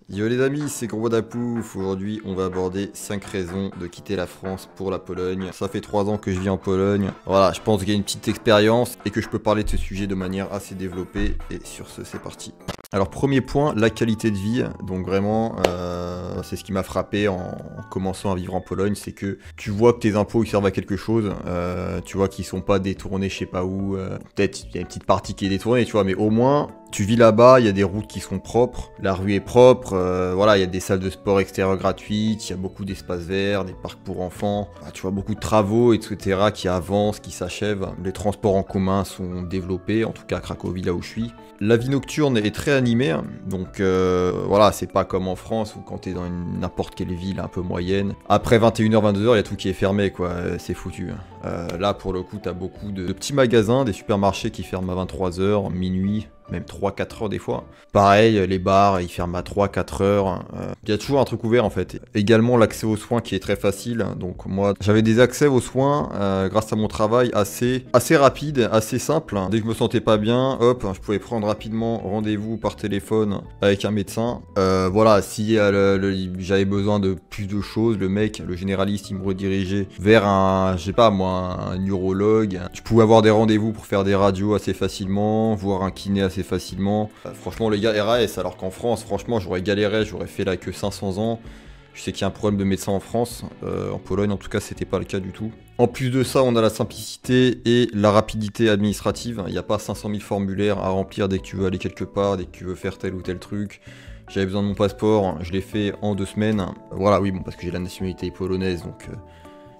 Yo les amis, c'est Gros Dapouf. Aujourd'hui, on va aborder 5 raisons de quitter la France pour la Pologne. Ça fait 3 ans que je vis en Pologne. Voilà, je pense qu'il y a une petite expérience et que je peux parler de ce sujet de manière assez développée. Et sur ce, c'est parti. Alors premier point, la qualité de vie. Donc vraiment, c'est ce qui m'a frappé en commençant à vivre en Pologne, c'est que tu vois que tes impôts ils servent à quelque chose. Tu vois qu'ils sont pas détournés, je sais pas où. Peut-être il y a une petite partie qui est détournée, tu vois, mais au moins tu vis là-bas, il y a des routes qui sont propres, la rue est propre, voilà, il y a des salles de sport extérieures gratuites, il y a beaucoup d'espaces verts, des parcs pour enfants, tu vois beaucoup de travaux, etc. qui avancent, qui s'achèvent. Les transports en commun sont développés, en tout cas à Cracovie, là où je suis. La vie nocturne est très animée, donc voilà, c'est pas comme en France où quand t'es dans n'importe quelle ville un peu moyenne, après 21h, 22h, il y a tout qui est fermé, quoi, c'est foutu. Là, pour le coup, t'as beaucoup de petits magasins, des supermarchés qui ferment à 23h, minuit, même 3-4 heures des fois. Pareil, les bars, ils ferment à 3-4 heures. Il y a toujours un truc ouvert en fait. Également l'accès aux soins qui est très facile. Donc moi, j'avais des accès aux soins grâce à mon travail assez rapide, assez simple. Dès que je me sentais pas bien, hop, je pouvais prendre rapidement rendez-vous par téléphone avec un médecin. Voilà, si j'avais besoin de plus de choses, le mec, le généraliste, il me redirigeait vers je sais pas moi, un neurologue. Je pouvais avoir des rendez-vous pour faire des radios assez facilement, voir un kiné assez facilement. Franchement les gars, RAS, alors qu'en France, franchement, j'aurais galéré, j'aurais fait la queue 500 ans. Je sais qu'il y a un problème de médecins en France, en Pologne en tout cas, c'était pas le cas du tout. En plus de ça, on a la simplicité et la rapidité administrative. Il n'y a pas 500 000 formulaires à remplir dès que tu veux aller quelque part, dès que tu veux faire tel ou tel truc. J'avais besoin de mon passeport, je l'ai fait en 2 semaines. Voilà, oui, bon, parce que j'ai la nationalité polonaise, donc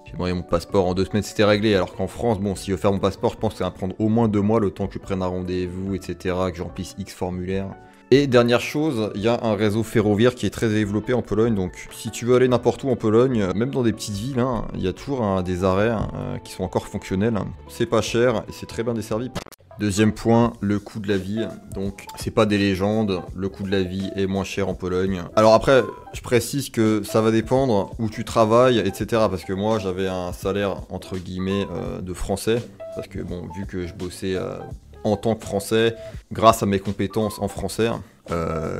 j'ai demandé mon passeport en 2 semaines, c'était réglé. Alors qu'en France, bon, si je veux faire mon passeport, je pense que ça va prendre au moins 2 mois le temps que je prenne un rendez-vous, etc., que j'emplisse X formulaires. Et dernière chose, il y a un réseau ferroviaire qui est très développé en Pologne, donc si tu veux aller n'importe où en Pologne, même dans des petites villes, hein, il y a toujours des arrêts qui sont encore fonctionnels. C'est pas cher et c'est très bien desservi. Deuxième point, le coût de la vie. Donc, c'est pas des légendes, le coût de la vie est moins cher en Pologne. Alors après, je précise que ça va dépendre où tu travailles, etc. Parce que moi, j'avais un salaire, entre guillemets, de français. Parce que bon, vu que je bossais en tant que français, grâce à mes compétences en français,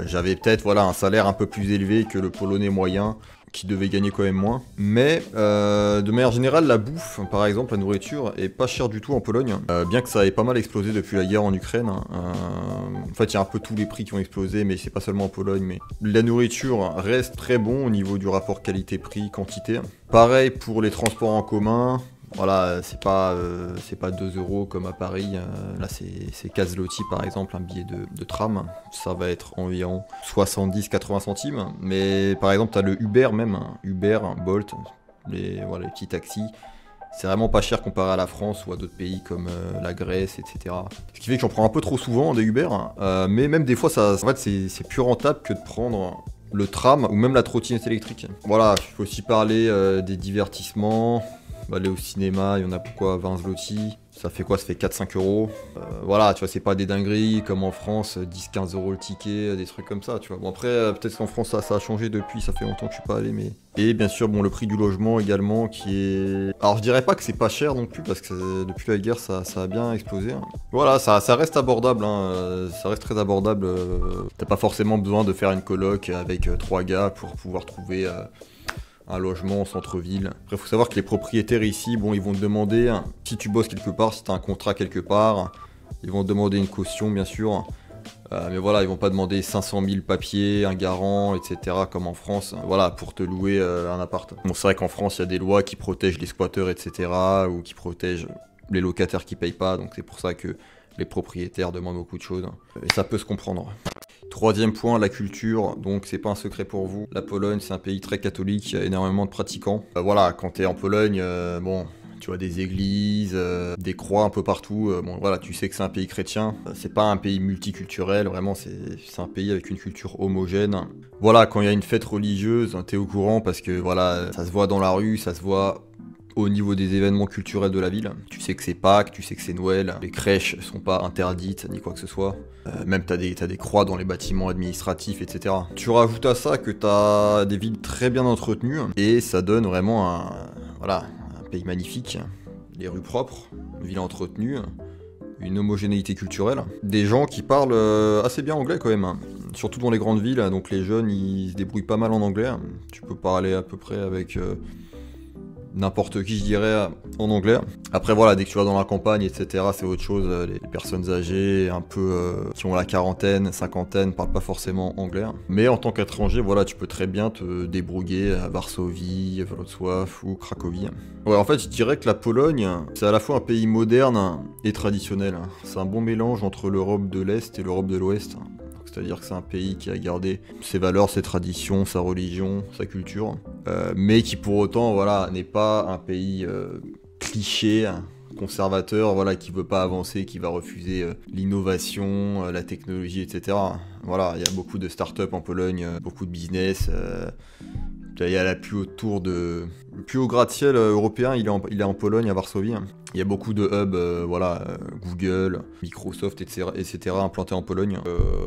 j'avais peut-être voilà, un salaire un peu plus élevé que le polonais moyen, qui devait gagner quand même moins. Mais de manière générale, la bouffe, par exemple, la nourriture, est pas chère du tout en Pologne. Bien que ça ait pas mal explosé depuis la guerre en Ukraine. En fait, il y a un peu tous les prix qui ont explosé, mais c'est pas seulement en Pologne. Mais la nourriture reste très bon au niveau du rapport qualité-prix, quantité. Pareil pour les transports en commun. Voilà, c'est pas 2 euros comme à Paris. Là, c'est 4 zloty par exemple, un billet de tram. Ça va être environ 70-80 centimes. Mais par exemple, t'as le Uber même. Uber, Bolt, les petits taxis. C'est vraiment pas cher comparé à la France ou à d'autres pays comme la Grèce, etc. Ce qui fait que j'en prends un peu trop souvent des Uber. Mais même des fois, en fait, c'est plus rentable que de prendre le tram ou même la trottinette électrique. Voilà, il faut aussi parler des divertissements. Aller au cinéma, il y en a pourquoi 20 zloty, ça fait quoi? Ça fait 4-5 euros. Voilà, tu vois, c'est pas des dingueries comme en France, 10-15 euros le ticket, des trucs comme ça, tu vois. Bon, après, peut-être qu'en France, ça a changé depuis, ça fait longtemps que je suis pas allé, mais. Et bien sûr, bon, le prix du logement également, qui est. Alors, je dirais pas que c'est pas cher non plus, parce que depuis la guerre, ça a bien explosé. Hein. Voilà, ça reste abordable, hein, ça reste très abordable. T'as pas forcément besoin de faire une coloc avec 3 gars pour pouvoir trouver. Un logement en centre-ville. Après, il faut savoir que les propriétaires ici, bon, ils vont te demander, si tu bosses quelque part, si tu as un contrat quelque part, ils vont te demander une caution, bien sûr. Mais voilà, ils vont pas demander 500 000 papiers, un garant, etc. comme en France, voilà, pour te louer un appart. Bon, c'est vrai qu'en France, il y a des lois qui protègent les squatteurs, etc. ou qui protègent les locataires qui payent pas, donc c'est pour ça que les propriétaires demandent beaucoup de choses. Et ça peut se comprendre. Troisième point, la culture, donc c'est pas un secret pour vous. La Pologne, c'est un pays très catholique, il y a énormément de pratiquants. Voilà, quand t'es en Pologne, bon, tu vois des églises, des croix un peu partout. Bon, voilà, tu sais que c'est un pays chrétien. C'est pas un pays multiculturel, vraiment, c'est un pays avec une culture homogène. Voilà, quand il y a une fête religieuse, t'es au courant parce que voilà, ça se voit dans la rue, ça se voit au niveau des événements culturels de la ville. Tu sais que c'est Pâques, tu sais que c'est Noël, les crèches sont pas interdites ni quoi que ce soit. Même t'as des croix dans les bâtiments administratifs, etc. Tu rajoutes à ça que t'as des villes très bien entretenues et ça donne vraiment un pays magnifique, les rues propres, une ville entretenue. une homogénéité culturelle. Des gens qui parlent assez bien anglais quand même, hein. Surtout dans les grandes villes, donc les jeunes ils se débrouillent pas mal en anglais. Tu peux parler à peu près avec n'importe qui, je dirais, en anglais. Après voilà, dès que tu vas dans la campagne, etc., c'est autre chose. Les personnes âgées, un peu qui ont la quarantaine, cinquantaine, parlent pas forcément anglais. Mais en tant qu'étranger, voilà, tu peux très bien te débrouiller à Varsovie, Wrocław ou Cracovie. Ouais, en fait, je dirais que la Pologne, c'est à la fois un pays moderne et traditionnel. C'est un bon mélange entre l'Europe de l'Est et l'Europe de l'Ouest. C'est-à-dire que c'est un pays qui a gardé ses valeurs, ses traditions, sa religion, sa culture, mais qui pour autant, voilà, n'est pas un pays cliché, conservateur, voilà, qui veut pas avancer, qui va refuser l'innovation, la technologie, etc. Voilà, il y a beaucoup de start-up en Pologne, beaucoup de business. Il y a la plus haute tour de... Le plus haut gratte-ciel européen, il est en Pologne, à Varsovie. Il y a beaucoup de hubs, voilà, Google, Microsoft, etc. implantés en Pologne.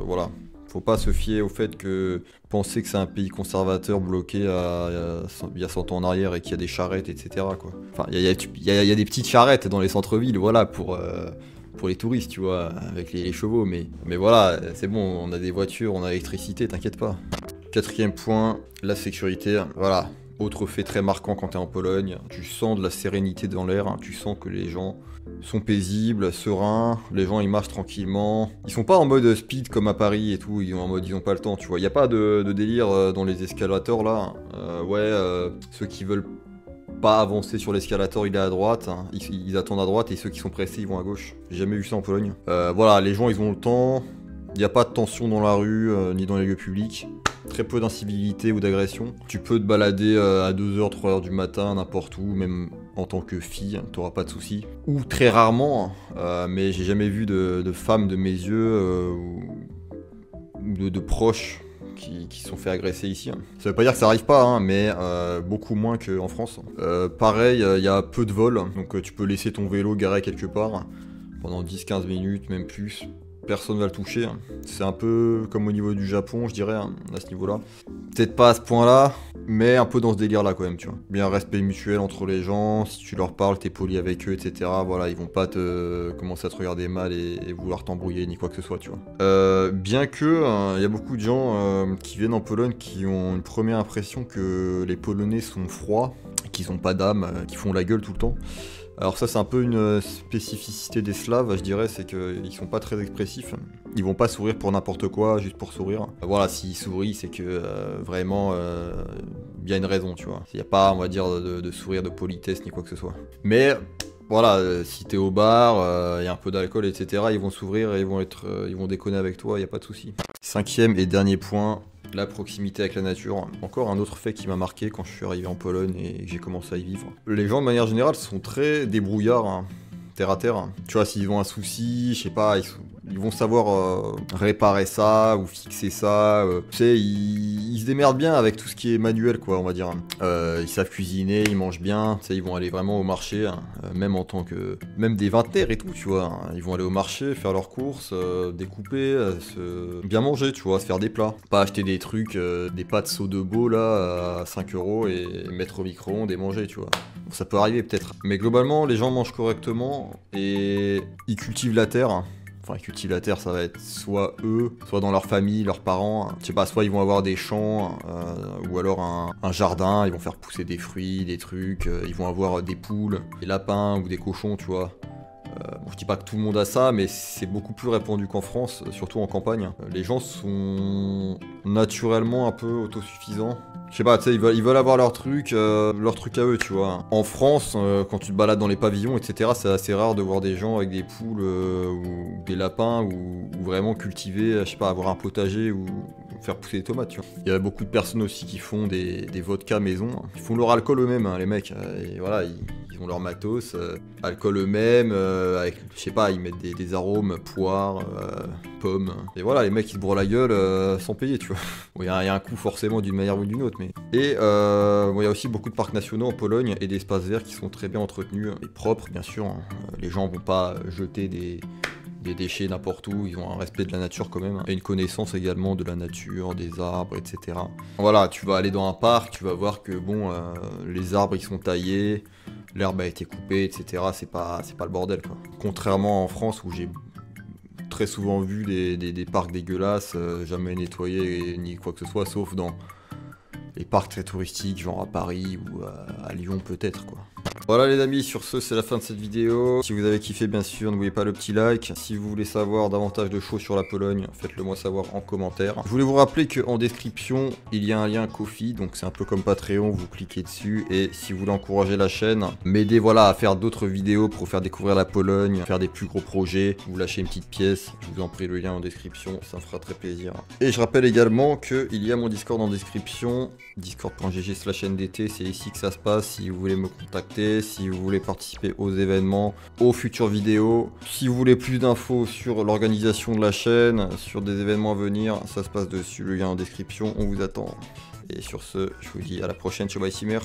Voilà. Faut pas se fier au fait que penser que c'est un pays conservateur bloqué il y a 100 ans en arrière et qu'il y a des charrettes, etc. quoi. Enfin, il y a des petites charrettes dans les centres-villes, voilà, pour les touristes, tu vois, avec les chevaux. Mais voilà, c'est bon, on a des voitures, on a l'électricité, t'inquiète pas. Quatrième point, la sécurité. Voilà, autre fait très marquant quand t'es en Pologne, tu sens de la sérénité dans l'air, hein. Tu sens que les gens sont paisibles, sereins, les gens ils marchent tranquillement. Ils sont pas en mode speed comme à Paris et tout, ils ont pas le temps, tu vois. Il y a pas de délire dans les escalators là. Ceux qui veulent pas avancer sur l'escalator, il est à droite, hein. Ils attendent à droite et ceux qui sont pressés ils vont à gauche. J'ai jamais vu ça en Pologne. Voilà, les gens ils ont le temps, il n'y a pas de tension dans la rue ni dans les lieux publics. Très peu d'incivilité ou d'agression. Tu peux te balader à 2h, 3h du matin, n'importe où, même en tant que fille, t'auras pas de soucis. Ou très rarement, mais j'ai jamais vu de femmes de mes yeux ou de proches qui se sont fait agresser ici. Ça veut pas dire que ça arrive pas, hein, mais beaucoup moins qu'en France. Pareil, il y a peu de vols, donc tu peux laisser ton vélo garé quelque part pendant 10-15 minutes, même plus. Personne va le toucher. C'est un peu comme au niveau du Japon, je dirais, à ce niveau-là. Peut-être pas à ce point-là, mais un peu dans ce délire-là quand même, tu vois. Bien respect mutuel entre les gens, si tu leur parles, t'es poli avec eux, etc. Voilà, ils vont pas te commencer à te regarder mal et vouloir t'embrouiller ni quoi que ce soit, tu vois. Bien que, y a beaucoup de gens qui viennent en Pologne qui ont une première impression que les Polonais sont froids, qu'ils ont pas d'âme, qu'ils font la gueule tout le temps. Alors ça c'est un peu une spécificité des Slaves, je dirais, c'est qu'ils sont pas très expressifs. Ils vont pas sourire pour n'importe quoi, juste pour sourire. Voilà, s'ils sourient, c'est que vraiment, il y a une raison, tu vois. Il n'y a pas, on va dire, de sourire de politesse ni quoi que ce soit. Mais voilà, si t'es au bar, il y a un peu d'alcool, etc., ils vont s'ouvrir et ils vont déconner avec toi, il n'y a pas de souci. Cinquième et dernier point, la proximité avec la nature. Encore un autre fait qui m'a marqué quand je suis arrivé en Pologne et que j'ai commencé à y vivre. Les gens de manière générale sont très débrouillards, hein, terre à terre. Tu vois, s'ils ont un souci, je sais pas, ils vont savoir réparer ça ou fixer ça. Tu sais, ils se démerdent bien avec tout ce qui est manuel, quoi, on va dire. Ils savent cuisiner, ils mangent bien. Tu sais, ils vont aller vraiment au marché, hein, même en tant que... Même des vingtenaires et tout, tu vois. Hein. Ils vont aller au marché, faire leurs courses, découper, bien manger, tu vois, se faire des plats. Pas acheter des trucs, des pâtes saut de beau, là, à 5 € et mettre au micro-ondes et manger, tu vois. Bon, ça peut arriver, peut-être. Mais globalement, les gens mangent correctement et ils cultivent la terre. Enfin, ils cultivent la terre, ça va être soit eux, soit dans leur famille, leurs parents. Je sais pas, soit ils vont avoir des champs, ou alors un jardin, ils vont faire pousser des fruits, des trucs, ils vont avoir des poules, des lapins ou des cochons, tu vois. Bon, je dis pas que tout le monde a ça, mais c'est beaucoup plus répandu qu'en France, surtout en campagne. Les gens sont naturellement un peu autosuffisants. Je sais pas, tu sais, ils veulent avoir leur truc à eux, tu vois. En France, quand tu te balades dans les pavillons, etc., c'est assez rare de voir des gens avec des poules ou des lapins ou vraiment cultiver, je sais pas, avoir un potager ou faire pousser des tomates, tu vois. Il y a beaucoup de personnes aussi qui font des vodkas maison. Ils font leur alcool eux-mêmes, hein, les mecs. Et voilà, ils ont leur matos, alcool eux-mêmes, avec, je sais pas, ils mettent des arômes, poire, pommes. Et voilà, les mecs ils se bourrent la gueule sans payer, tu vois. Bon, il y a un coût forcément d'une manière ou d'une autre, mais... Et bon, il y a aussi beaucoup de parcs nationaux en Pologne et d'espaces verts qui sont très bien entretenus et propres, bien sûr. Hein. Les gens vont pas jeter des déchets n'importe où, ils ont un respect de la nature quand même, hein. Et une connaissance également de la nature, des arbres, etc. Voilà, tu vas aller dans un parc, tu vas voir que bon, les arbres ils sont taillés, l'herbe a été coupée, etc. C'est pas le bordel, quoi. Contrairement en France où j'ai très souvent vu des parcs dégueulasses, jamais nettoyés ni quoi que ce soit, sauf dans les parcs très touristiques, genre à Paris ou à Lyon peut-être, quoi. Voilà les amis, sur ce c'est la fin de cette vidéo. Si vous avez kiffé, bien sûr, n'oubliez pas le petit like. Si vous voulez savoir davantage de choses sur la Pologne, faites-le moi savoir en commentaire. Je voulais vous rappeler qu'en description, il y a un lien Ko-fi, donc c'est un peu comme Patreon, vous cliquez dessus. Et si vous voulez encourager la chaîne, m'aider voilà, à faire d'autres vidéos pour faire découvrir la Pologne, faire des plus gros projets, vous lâchez une petite pièce, je vous en prie, le lien en description, ça me fera très plaisir. Et je rappelle également qu'il y a mon Discord en description, discord.gg/ndt, c'est ici que ça se passe si vous voulez me contacter, si vous voulez participer aux événements, aux futures vidéos, si vous voulez plus d'infos sur l'organisation de la chaîne, sur des événements à venir, ça se passe dessus, le lien en description, on vous attend. Et sur ce, je vous dis à la prochaine, ciao bye Simer.